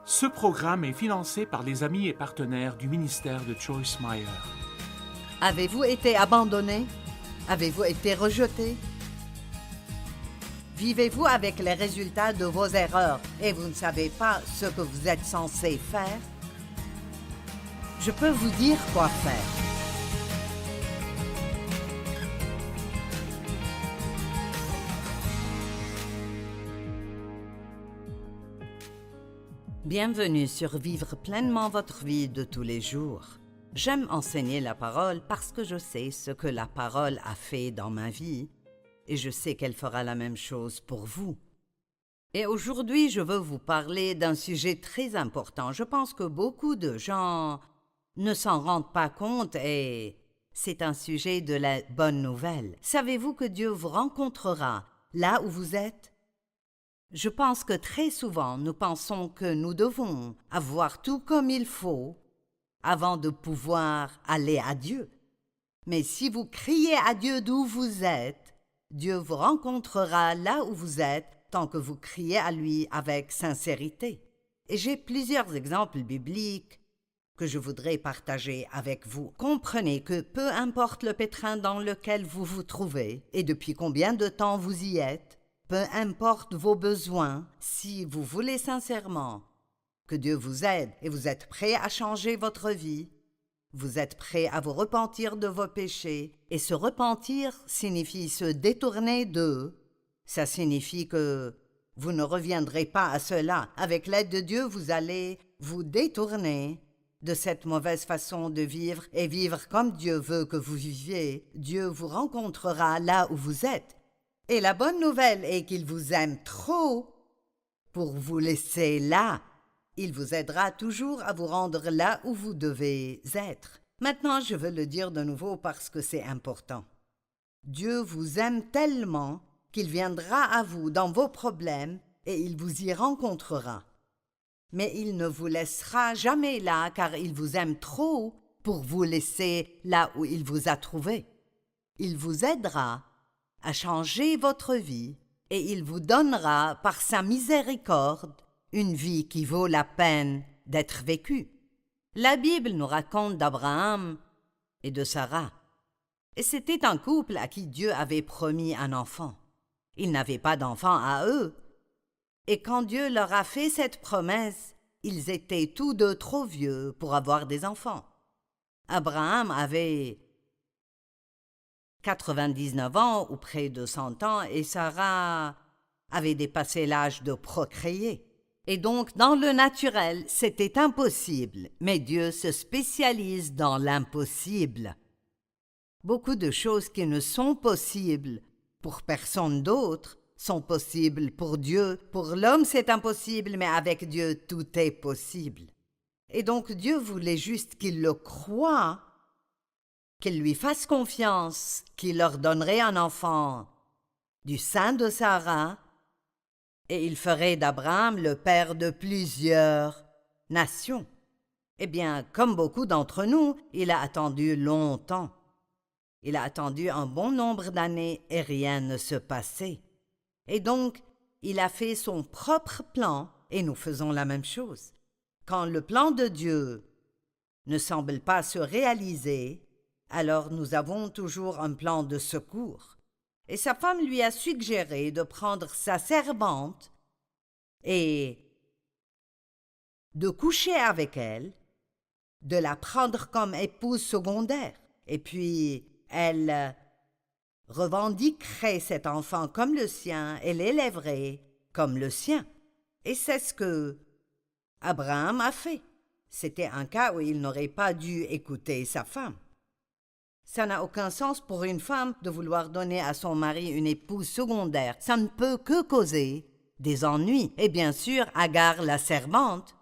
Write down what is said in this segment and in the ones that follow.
Ce programme est financé par les amis et partenaires du ministère de Joyce Meyer. Avez-vous été abandonné? Avez-vous été rejeté? Vivez-vous avec les résultats de vos erreurs et vous ne savez pas ce que vous êtes censé faire? Je peux vous dire quoi faire. Bienvenue sur Vivre pleinement votre vie de tous les jours. J'aime enseigner la parole parce que je sais ce que la parole a fait dans ma vie et je sais qu'elle fera la même chose pour vous. Et aujourd'hui, je veux vous parler d'un sujet très important. Je pense que beaucoup de gens ne s'en rendent pas compte et c'est un sujet de la bonne nouvelle. Savez-vous que Dieu vous rencontrera là où vous êtes? Je pense que très souvent, nous pensons que nous devons avoir tout comme il faut avant de pouvoir aller à Dieu. Mais si vous criez à Dieu d'où vous êtes, Dieu vous rencontrera là où vous êtes tant que vous criez à lui avec sincérité. Et j'ai plusieurs exemples bibliques que je voudrais partager avec vous. Comprenez que peu importe le pétrin dans lequel vous vous trouvez et depuis combien de temps vous y êtes, peu importe vos besoins, si vous voulez sincèrement que Dieu vous aide et vous êtes prêt à changer votre vie, vous êtes prêt à vous repentir de vos péchés, et se repentir signifie se détourner d'eux. Ça signifie que vous ne reviendrez pas à cela. Avec l'aide de Dieu, vous allez vous détourner de cette mauvaise façon de vivre et vivre comme Dieu veut que vous viviez. Dieu vous rencontrera là où vous êtes. Et la bonne nouvelle est qu'il vous aime trop pour vous laisser là. Il vous aidera toujours à vous rendre là où vous devez être. Maintenant, je veux le dire de nouveau parce que c'est important. Dieu vous aime tellement qu'il viendra à vous dans vos problèmes et il vous y rencontrera. Mais il ne vous laissera jamais là car il vous aime trop pour vous laisser là où il vous a trouvé. Il vous aidera à changer votre vie et il vous donnera par sa miséricorde une vie qui vaut la peine d'être vécue. La Bible nous raconte d'Abraham et de Sarah. Et c'était un couple à qui Dieu avait promis un enfant. Ils n'avaient pas d'enfant à eux. Et quand Dieu leur a fait cette promesse, ils étaient tous deux trop vieux pour avoir des enfants. Abraham avait 99 ans ou près de 100 ans et Sarah avait dépassé l'âge de procréer. Et donc, dans le naturel, c'était impossible, mais Dieu se spécialise dans l'impossible. Beaucoup de choses qui ne sont possibles pour personne d'autre sont possibles pour Dieu. Pour l'homme, c'est impossible, mais avec Dieu, tout est possible. Et donc, Dieu voulait juste qu'il le croie, qu'il lui fasse confiance, qu'il leur donnerait un enfant du sein de Sarah, et il ferait d'Abraham le père de plusieurs nations. Eh bien, comme beaucoup d'entre nous, il a attendu longtemps. Il a attendu un bon nombre d'années et rien ne se passait. Et donc, il a fait son propre plan et nous faisons la même chose. Quand le plan de Dieu ne semble pas se réaliser, alors nous avons toujours un plan de secours. Et sa femme lui a suggéré de prendre sa servante et de coucher avec elle, de la prendre comme épouse secondaire. Et puis, elle revendiquerait cet enfant comme le sien et l'élèverait comme le sien. Et c'est ce que Abraham a fait. C'était un cas où il n'aurait pas dû écouter sa femme. Ça n'a aucun sens pour une femme de vouloir donner à son mari une épouse secondaire. Ça ne peut que causer des ennuis. Et bien sûr, Agar, la servante,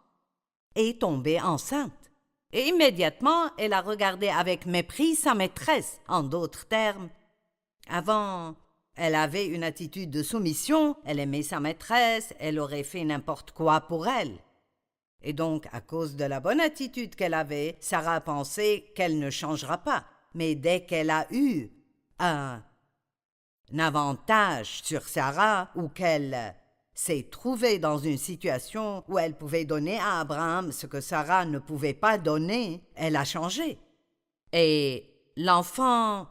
est tombée enceinte. Et immédiatement, elle a regardé avec mépris sa maîtresse. En d'autres termes, avant, elle avait une attitude de soumission, elle aimait sa maîtresse, elle aurait fait n'importe quoi pour elle. Et donc, à cause de la bonne attitude qu'elle avait, Sarah pensait qu'elle ne changera pas. Mais dès qu'elle a eu un avantage sur Sarah ou qu'elle s'est trouvée dans une situation où elle pouvait donner à Abraham ce que Sarah ne pouvait pas donner, elle a changé. Et l'enfant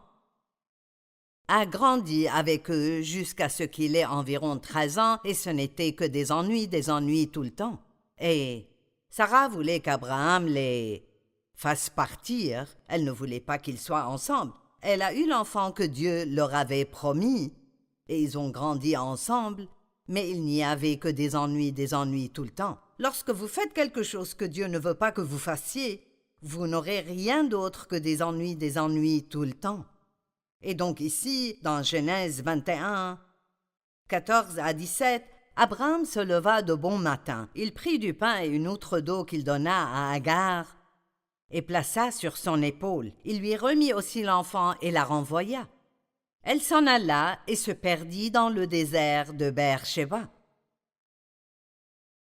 a grandi avec eux jusqu'à ce qu'il ait environ 13 ans, et ce n'était que des ennuis tout le temps. Et Sarah voulait qu'Abraham les fasse partir. Elle ne voulait pas qu'ils soient ensemble. Elle a eu l'enfant que Dieu leur avait promis, et ils ont grandi ensemble, mais il n'y avait que des ennuis tout le temps. Lorsque vous faites quelque chose que Dieu ne veut pas que vous fassiez, vous n'aurez rien d'autre que des ennuis tout le temps. Et donc ici, dans Genèse 21, 14 à 17, Abraham se leva de bon matin. Il prit du pain et une outre d'eau qu'il donna à Agar et plaça sur son épaule. Il lui remit aussi l'enfant et la renvoya. Elle s'en alla et se perdit dans le désert de Beer-Sheba.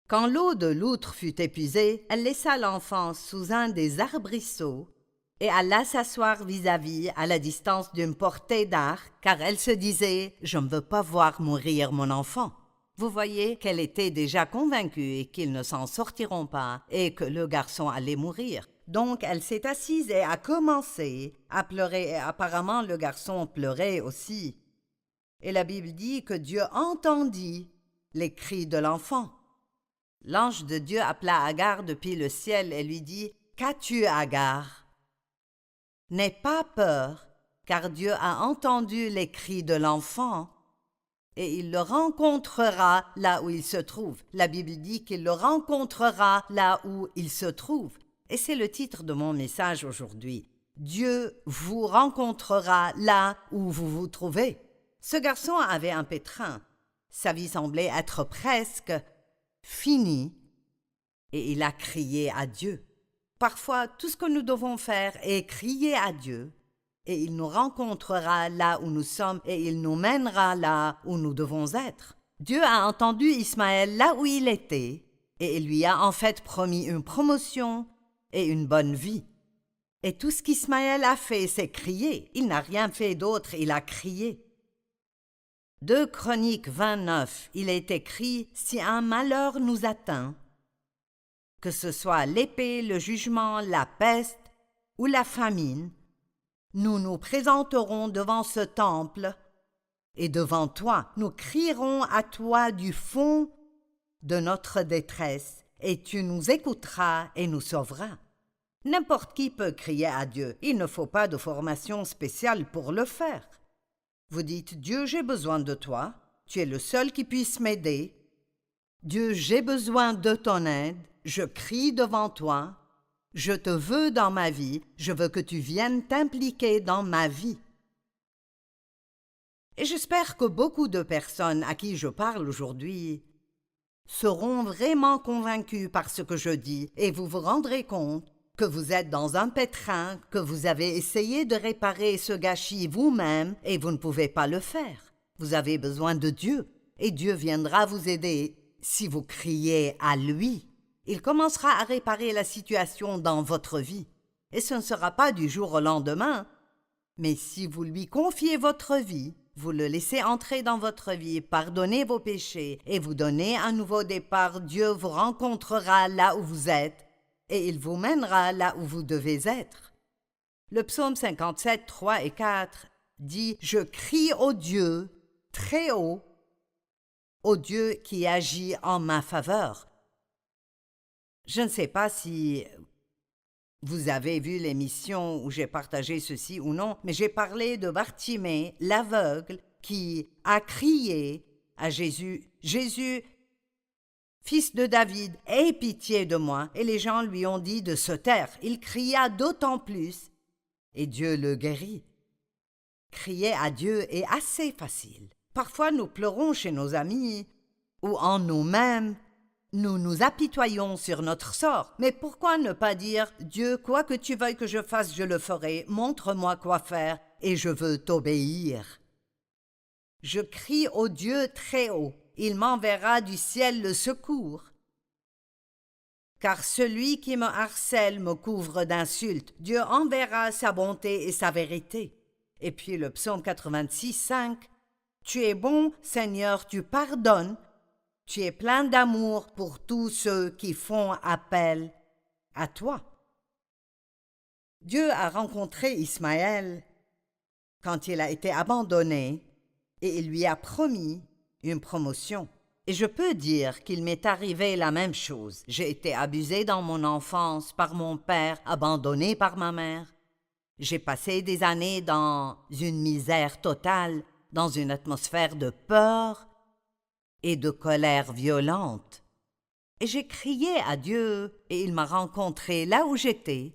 Quand l'eau de l'outre fut épuisée, elle laissa l'enfant sous un des arbrisseaux et alla s'asseoir vis-à-vis à la distance d'une portée d'arc, car elle se disait « Je ne veux pas voir mourir mon enfant ». Vous voyez qu'elle était déjà convaincue et qu'ils ne s'en sortiront pas et que le garçon allait mourir. Donc elle s'est assise et a commencé à pleurer, et apparemment le garçon pleurait aussi. Et la Bible dit que Dieu entendit les cris de l'enfant. L'ange de Dieu appela Agar depuis le ciel et lui dit « Qu'as-tu, Agar ? N'aie pas peur, car Dieu a entendu les cris de l'enfant et il le rencontrera là où il se trouve. » La Bible dit qu'il le rencontrera là où il se trouve. Et c'est le titre de mon message aujourd'hui. Dieu vous rencontrera là où vous vous trouvez. Ce garçon avait un pétrin. Sa vie semblait être presque finie et il a crié à Dieu. Parfois, tout ce que nous devons faire est crier à Dieu et il nous rencontrera là où nous sommes et il nous mènera là où nous devons être. Dieu a entendu Ismaël là où il était et il lui a en fait promis une promotion et une bonne vie. Et tout ce qu'Ismaël a fait, c'est crier. Il n'a rien fait d'autre, il a crié. 2 Chroniques 29, il est écrit « Si un malheur nous atteint, que ce soit l'épée, le jugement, la peste ou la famine, nous nous présenterons devant ce temple et devant toi. Nous crierons à toi du fond de notre détresse et tu nous écouteras et nous sauveras. » N'importe qui peut crier à Dieu. Il ne faut pas de formation spéciale pour le faire. Vous dites « Dieu, j'ai besoin de toi. Tu es le seul qui puisse m'aider. Dieu, j'ai besoin de ton aide. Je crie devant toi. Je te veux dans ma vie. Je veux que tu viennes t'impliquer dans ma vie. » Et j'espère que beaucoup de personnes à qui je parle aujourd'hui seront vraiment convaincus par ce que je dis et vous vous rendrez compte que vous êtes dans un pétrin, que vous avez essayé de réparer ce gâchis vous-même et vous ne pouvez pas le faire. Vous avez besoin de Dieu et Dieu viendra vous aider si vous criez à lui. Il commencera à réparer la situation dans votre vie. Et ce ne sera pas du jour au lendemain, mais si vous lui confiez votre vie, vous le laissez entrer dans votre vie, pardonnez vos péchés et vous donnez un nouveau départ, Dieu vous rencontrera là où vous êtes et il vous mènera là où vous devez être. Le psaume 57, 3 et 4 dit « Je crie au Dieu très haut, au Dieu qui agit en ma faveur. » Je ne sais pas si vous avez vu l'émission où j'ai partagé ceci ou non, mais j'ai parlé de Bartimée, l'aveugle, qui a crié à Jésus « Jésus, fils de David, aie pitié de moi !» Et les gens lui ont dit de se taire. Il cria d'autant plus, et Dieu le guérit. Crier à Dieu est assez facile. Parfois nous pleurons chez nos amis ou en nous-mêmes. Nous nous apitoyons sur notre sort. Mais pourquoi ne pas dire « Dieu, quoi que tu veuilles que je fasse, je le ferai. Montre-moi quoi faire et je veux t'obéir. » Je crie au Dieu très haut. Il m'enverra du ciel le secours. Car celui qui me harcèle me couvre d'insultes. Dieu enverra sa bonté et sa vérité. Et puis le psaume 86, 5. Tu es bon, Seigneur, tu pardonnes. Tu es plein d'amour pour tous ceux qui font appel à toi. Dieu a rencontré Ismaël quand il a été abandonné et il lui a promis une promotion. Et je peux dire qu'il m'est arrivé la même chose. J'ai été abusée dans mon enfance par mon père, abandonnée par ma mère. J'ai passé des années dans une misère totale, dans une atmosphère de peur et de colère violente. Et j'ai crié à Dieu et il m'a rencontré là où j'étais.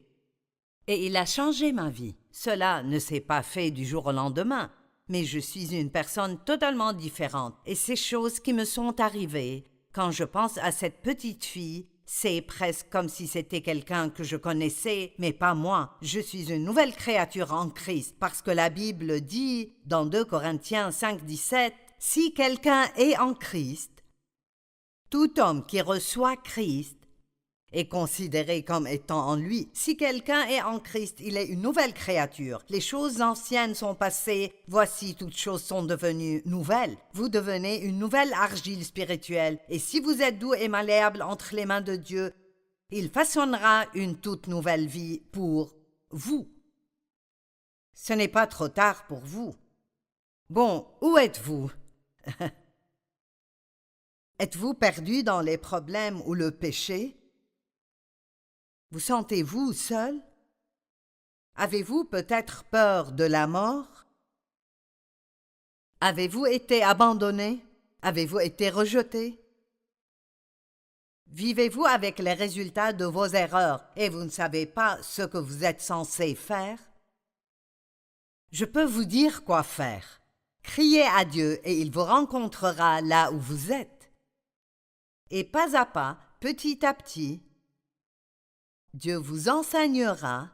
Et il a changé ma vie. Cela ne s'est pas fait du jour au lendemain, mais je suis une personne totalement différente. Et ces choses qui me sont arrivées, quand je pense à cette petite fille, c'est presque comme si c'était quelqu'un que je connaissais, mais pas moi. Je suis une nouvelle créature en Christ, parce que la Bible dit, dans 2 Corinthiens 5,17, « Si quelqu'un est en Christ, tout homme qui reçoit Christ est considéré comme étant en lui. Si quelqu'un est en Christ, il est une nouvelle créature. Les choses anciennes sont passées, voici toutes choses sont devenues nouvelles. Vous devenez une nouvelle argile spirituelle, et si vous êtes doux et malléable entre les mains de Dieu, il façonnera une toute nouvelle vie pour vous. Ce n'est pas trop tard pour vous. Bon, où êtes-vous? Êtes-vous perdu dans les problèmes ou le péché? Vous sentez-vous seul? Avez-vous peut-être peur de la mort? Avez-vous été abandonné? Avez-vous été rejeté? Vivez-vous avec les résultats de vos erreurs et vous ne savez pas ce que vous êtes censé faire? Je peux vous dire quoi faire. Criez à Dieu et il vous rencontrera là où vous êtes. Et pas à pas, petit à petit, Dieu vous enseignera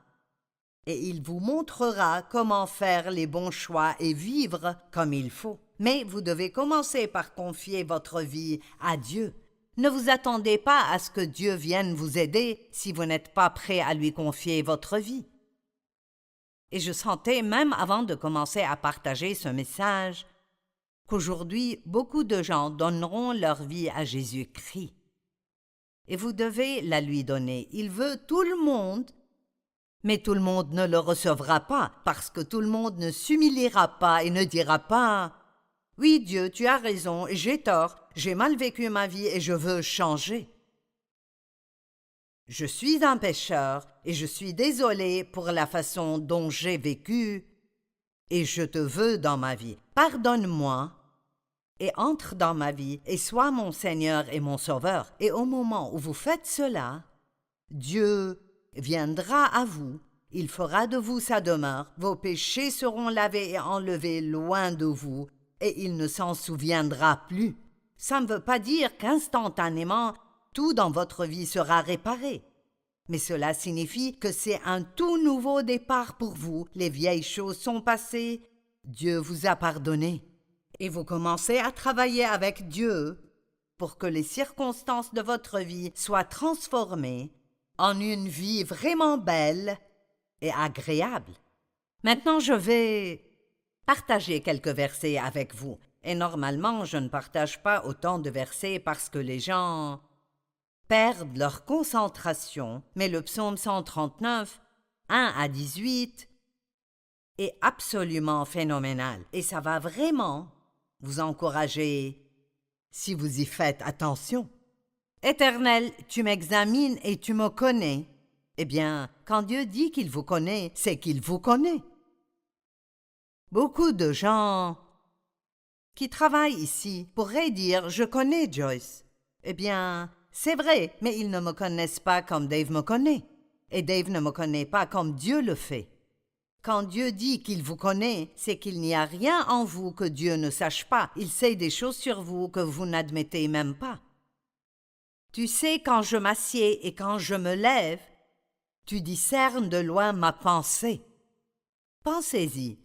et il vous montrera comment faire les bons choix et vivre comme il faut. Mais vous devez commencer par confier votre vie à Dieu. Ne vous attendez pas à ce que Dieu vienne vous aider si vous n'êtes pas prêt à lui confier votre vie. Et je sentais, même avant de commencer à partager ce message, qu'aujourd'hui, beaucoup de gens donneront leur vie à Jésus-Christ. Et vous devez la lui donner. Il veut tout le monde, mais tout le monde ne le recevra pas, parce que tout le monde ne s'humiliera pas et ne dira pas « Oui, Dieu, tu as raison, j'ai tort, j'ai mal vécu ma vie et je veux changer. » Je suis un pécheur et je suis désolé pour la façon dont j'ai vécu et je te veux dans ma vie. Pardonne-moi et entre dans ma vie et sois mon Seigneur et mon Sauveur. Et au moment où vous faites cela, Dieu viendra à vous, il fera de vous sa demeure, vos péchés seront lavés et enlevés loin de vous, et il ne s'en souviendra plus. Ça ne veut pas dire qu'instantanément, tout dans votre vie sera réparé. Mais cela signifie que c'est un tout nouveau départ pour vous. Les vieilles choses sont passées, Dieu vous a pardonné. Et vous commencez à travailler avec Dieu pour que les circonstances de votre vie soient transformées en une vie vraiment belle et agréable. Maintenant, je vais partager quelques versets avec vous. Et normalement, je ne partage pas autant de versets parce que les gens perdent leur concentration. Mais le psaume 139, 1 à 18, est absolument phénoménal. Et ça va vraiment vous encourager si vous y faites attention. Éternel, tu m'examines et tu me connais. Eh bien, quand Dieu dit qu'il vous connaît, c'est qu'il vous connaît. Beaucoup de gens qui travaillent ici pourraient dire « Je connais Joyce ». Eh bien, c'est vrai, mais ils ne me connaissent pas comme Dave me connaît. Et Dave ne me connaît pas comme Dieu le fait. Quand Dieu dit qu'il vous connaît, c'est qu'il n'y a rien en vous que Dieu ne sache pas. Il sait des choses sur vous que vous n'admettez même pas. Tu sais quand je m'assieds et quand je me lève, tu discernes de loin ma pensée. Pensez-y.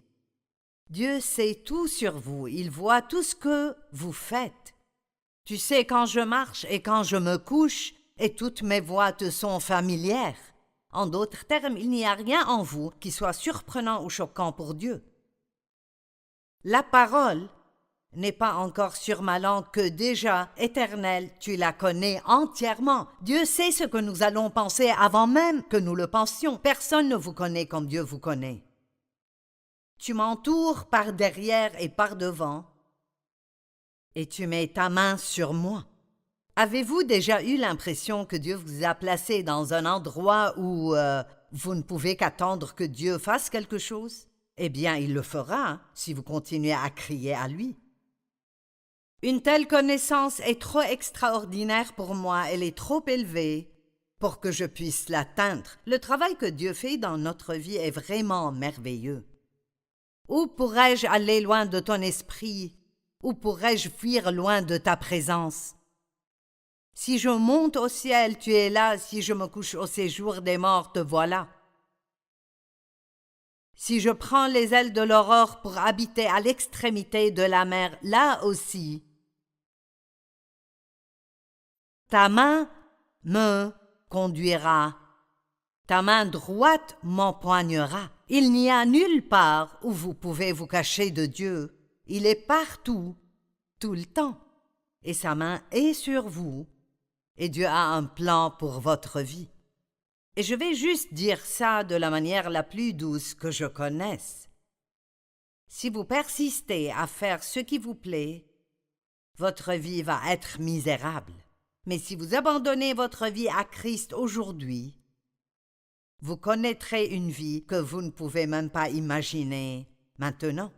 Dieu sait tout sur vous, il voit tout ce que vous faites. Tu sais quand je marche et quand je me couche, et toutes mes voies te sont familières. En d'autres termes, il n'y a rien en vous qui soit surprenant ou choquant pour Dieu. La parole n'est pas encore sur ma langue que déjà, Éternel, tu la connais entièrement. Dieu sait ce que nous allons penser avant même que nous le pensions. Personne ne vous connaît comme Dieu vous connaît. Tu m'entoures par derrière et par devant, et tu mets ta main sur moi. Avez-vous déjà eu l'impression que Dieu vous a placé dans un endroit où vous ne pouvez qu'attendre que Dieu fasse quelque chose? Eh bien, il le fera si vous continuez à crier à lui. Une telle connaissance est trop extraordinaire pour moi, elle est trop élevée pour que je puisse l'atteindre. Le travail que Dieu fait dans notre vie est vraiment merveilleux. Où pourrais-je aller loin de ton esprit? Où pourrais-je fuir loin de ta présence? Si je monte au ciel, tu es là. Si je me couche au séjour des morts, te voilà. Si je prends les ailes de l'aurore pour habiter à l'extrémité de la mer, là aussi, ta main me conduira, ta main droite m'empoignera. Il n'y a nulle part où vous pouvez vous cacher de Dieu. Il est partout, tout le temps, et sa main est sur vous. Et Dieu a un plan pour votre vie. Et je vais juste dire ça de la manière la plus douce que je connaisse. Si vous persistez à faire ce qui vous plaît, votre vie va être misérable. Mais si vous abandonnez votre vie à Christ aujourd'hui, vous connaîtrez une vie que vous ne pouvez même pas imaginer maintenant.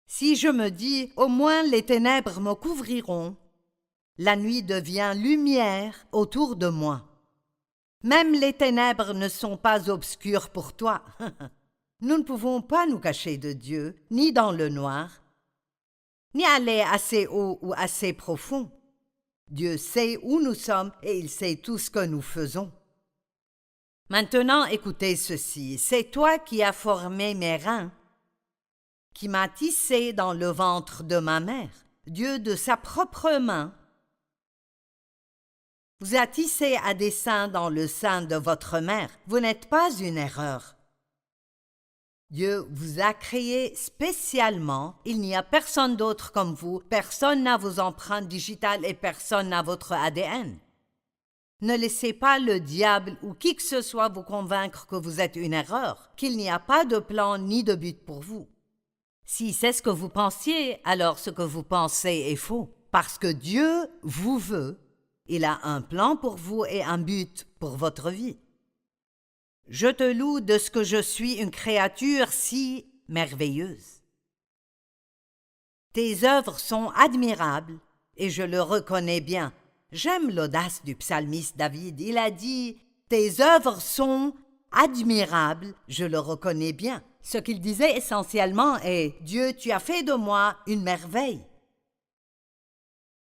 Si je me dis, au moins les ténèbres me couvriront, la nuit devient lumière autour de moi. Même les ténèbres ne sont pas obscures pour toi. Nous ne pouvons pas nous cacher de Dieu, ni dans le noir, ni aller assez haut ou assez profond. Dieu sait où nous sommes et il sait tout ce que nous faisons. Maintenant, écoutez ceci. C'est toi qui as formé mes reins, qui m'as tissé dans le ventre de ma mère. Dieu de sa propre main vous a tissé à dessein dans le sein de votre mère. Vous n'êtes pas une erreur. Dieu vous a créé spécialement. Il n'y a personne d'autre comme vous. Personne n'a vos empreintes digitales et personne n'a votre ADN. Ne laissez pas le diable ou qui que ce soit vous convaincre que vous êtes une erreur, qu'il n'y a pas de plan ni de but pour vous. Si c'est ce que vous pensiez, alors ce que vous pensez est faux. Parce que Dieu vous veut. Il a un plan pour vous et un but pour votre vie. Je te loue de ce que je suis une créature si merveilleuse. Tes œuvres sont admirables et je le reconnais bien. J'aime l'audace du psalmiste David. Il a dit « Tes œuvres sont admirables, je le reconnais bien ». Ce qu'il disait essentiellement est « Dieu, tu as fait de moi une merveille ».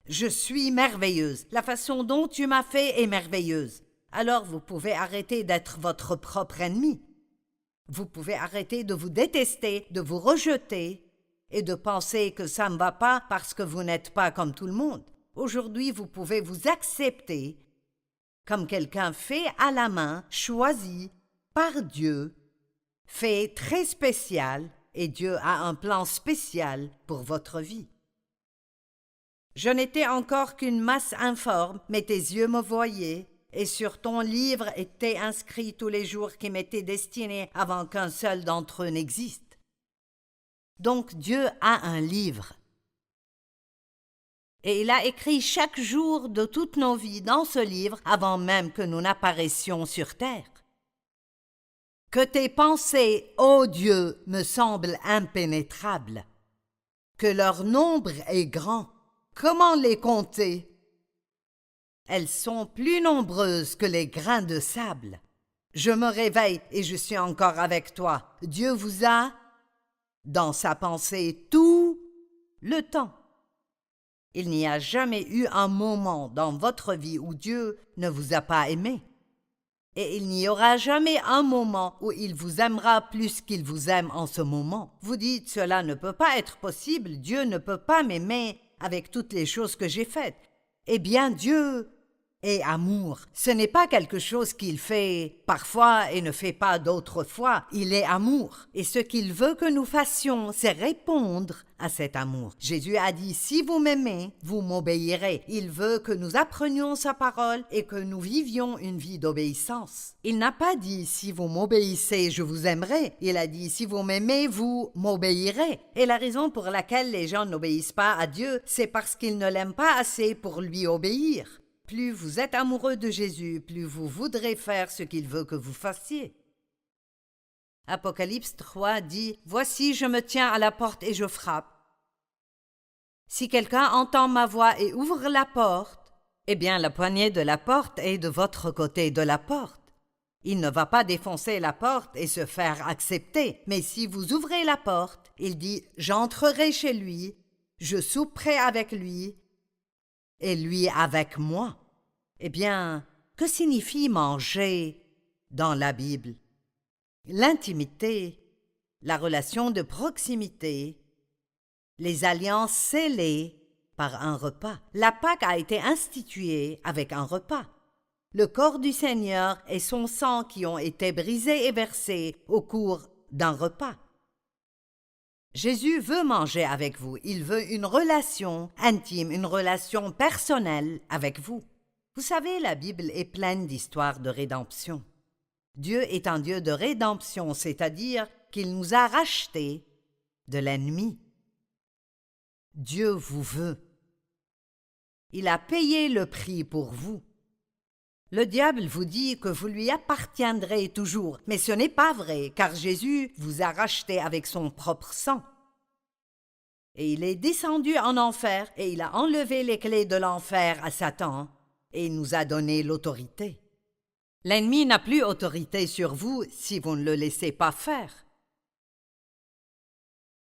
Je suis merveilleuse. La façon dont tu m'as fait est merveilleuse. Alors vous pouvez arrêter d'être votre propre ennemi. Vous pouvez arrêter de vous détester, de vous rejeter et de penser que ça ne va pas parce que vous n'êtes pas comme tout le monde. Aujourd'hui, vous pouvez vous accepter comme quelqu'un fait à la main, choisi par Dieu, fait très spécial, et Dieu a un plan spécial pour votre vie. Je n'étais encore qu'une masse informe, mais tes yeux me voyaient, et sur ton livre étaient inscrits tous les jours qui m'étaient destinés avant qu'un seul d'entre eux n'existe. Donc Dieu a un livre. Et il a écrit chaque jour de toutes nos vies dans ce livre avant même que nous n'apparaissions sur terre. Que tes pensées, ô Dieu, me semblent impénétrables, que leur nombre est grand. Comment les compter? Elles sont plus nombreuses que les grains de sable. Je me réveille et je suis encore avec toi. Dieu vous a, dans sa pensée, tout le temps. Il n'y a jamais eu un moment dans votre vie où Dieu ne vous a pas aimé. Et il n'y aura jamais un moment où il vous aimera plus qu'il vous aime en ce moment. Vous dites, cela ne peut pas être possible, Dieu ne peut pas m'aimer avec toutes les choses que j'ai faites. Eh bien, Dieu est amour. Ce n'est pas quelque chose qu'il fait parfois et ne fait pas d'autres fois. Il est amour. Et ce qu'il veut que nous fassions, c'est répondre à cet amour. Jésus a dit, si vous m'aimez, vous m'obéirez. Il veut que nous apprenions sa parole et que nous vivions une vie d'obéissance. Il n'a pas dit, si vous m'obéissez, je vous aimerai. Il a dit, si vous m'aimez, vous m'obéirez. Et la raison pour laquelle les gens n'obéissent pas à Dieu, c'est parce qu'ils ne l'aiment pas assez pour lui obéir. Plus vous êtes amoureux de Jésus, plus vous voudrez faire ce qu'il veut que vous fassiez. Apocalypse 3 dit « Voici, je me tiens à la porte et je frappe. Si quelqu'un entend ma voix et ouvre la porte, eh bien la poignée de la porte est de votre côté de la porte. Il ne va pas défoncer la porte et se faire accepter, mais si vous ouvrez la porte, il dit « J'entrerai chez lui, je souperai avec lui, et lui avec moi. » Eh bien, que signifie manger dans la Bible? L'intimité, la relation de proximité, les alliances scellées par un repas. La Pâque a été instituée avec un repas. Le corps du Seigneur et son sang qui ont été brisés et versés au cours d'un repas. Jésus veut manger avec vous. Il veut une relation intime, une relation personnelle avec vous. Vous savez, la Bible est pleine d'histoires de rédemption. Dieu est un Dieu de rédemption, c'est-à-dire qu'il nous a rachetés de l'ennemi. Dieu vous veut. Il a payé le prix pour vous. Le diable vous dit que vous lui appartiendrez toujours, mais ce n'est pas vrai, car Jésus vous a racheté avec son propre sang. Et il est descendu en enfer, et il a enlevé les clés de l'enfer à Satan, et il nous a donné l'autorité. L'ennemi n'a plus autorité sur vous si vous ne le laissez pas faire.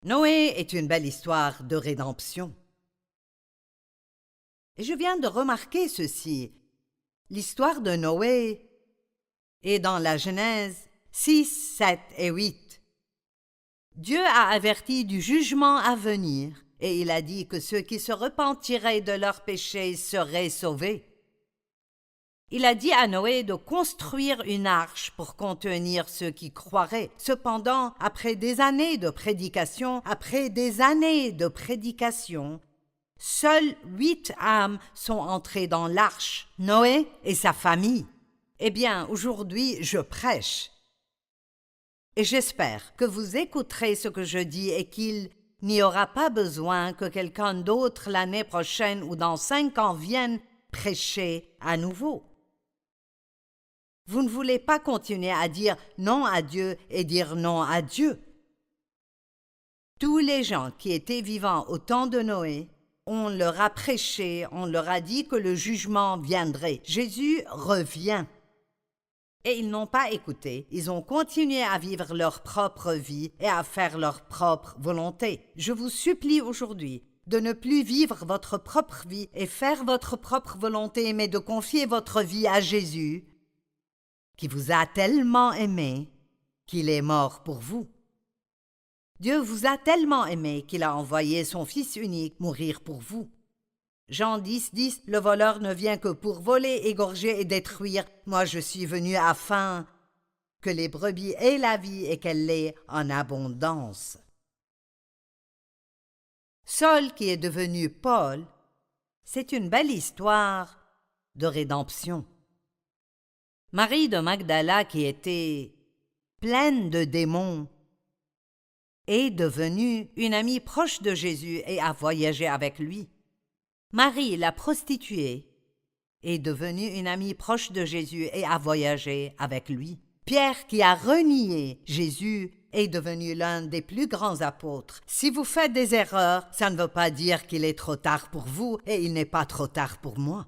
Noé est une belle histoire de rédemption. Et je viens de remarquer ceci. L'histoire de Noé est dans la Genèse 6, 7 et 8. Dieu a averti du jugement à venir et il a dit que ceux qui se repentiraient de leurs péchés seraient sauvés. Il a dit à Noé de construire une arche pour contenir ceux qui croiraient. Cependant, après des années de prédication, seules 8 âmes sont entrées dans l'arche, Noé et sa famille. Eh bien, aujourd'hui, je prêche. Et j'espère que vous écouterez ce que je dis et qu'il n'y aura pas besoin que quelqu'un d'autre l'année prochaine ou dans 5 ans vienne prêcher à nouveau. Vous ne voulez pas continuer à dire non à Dieu et dire non à Dieu. Tous les gens qui étaient vivants au temps de Noé, on leur a prêché, on leur a dit que le jugement viendrait. Jésus revient. Et ils n'ont pas écouté. Ils ont continué à vivre leur propre vie et à faire leur propre volonté. Je vous supplie aujourd'hui de ne plus vivre votre propre vie et faire votre propre volonté, mais de confier votre vie à Jésus, qui vous a tellement aimé qu'il est mort pour vous. Dieu vous a tellement aimé qu'il a envoyé son Fils unique mourir pour vous. Jean 10, 10, le voleur ne vient que pour voler, égorger et détruire. Moi, je suis venu afin que les brebis aient la vie et qu'elle l'ait en abondance. Saul, qui est devenu Paul, c'est une belle histoire de rédemption. Marie de Magdala, qui était pleine de démons, est devenue une amie proche de Jésus et a voyagé avec lui. Marie, la prostituée, est devenue une amie proche de Jésus et a voyagé avec lui. Pierre, qui a renié Jésus, est devenu l'un des plus grands apôtres. Si vous faites des erreurs, ça ne veut pas dire qu'il est trop tard pour vous et il n'est pas trop tard pour moi.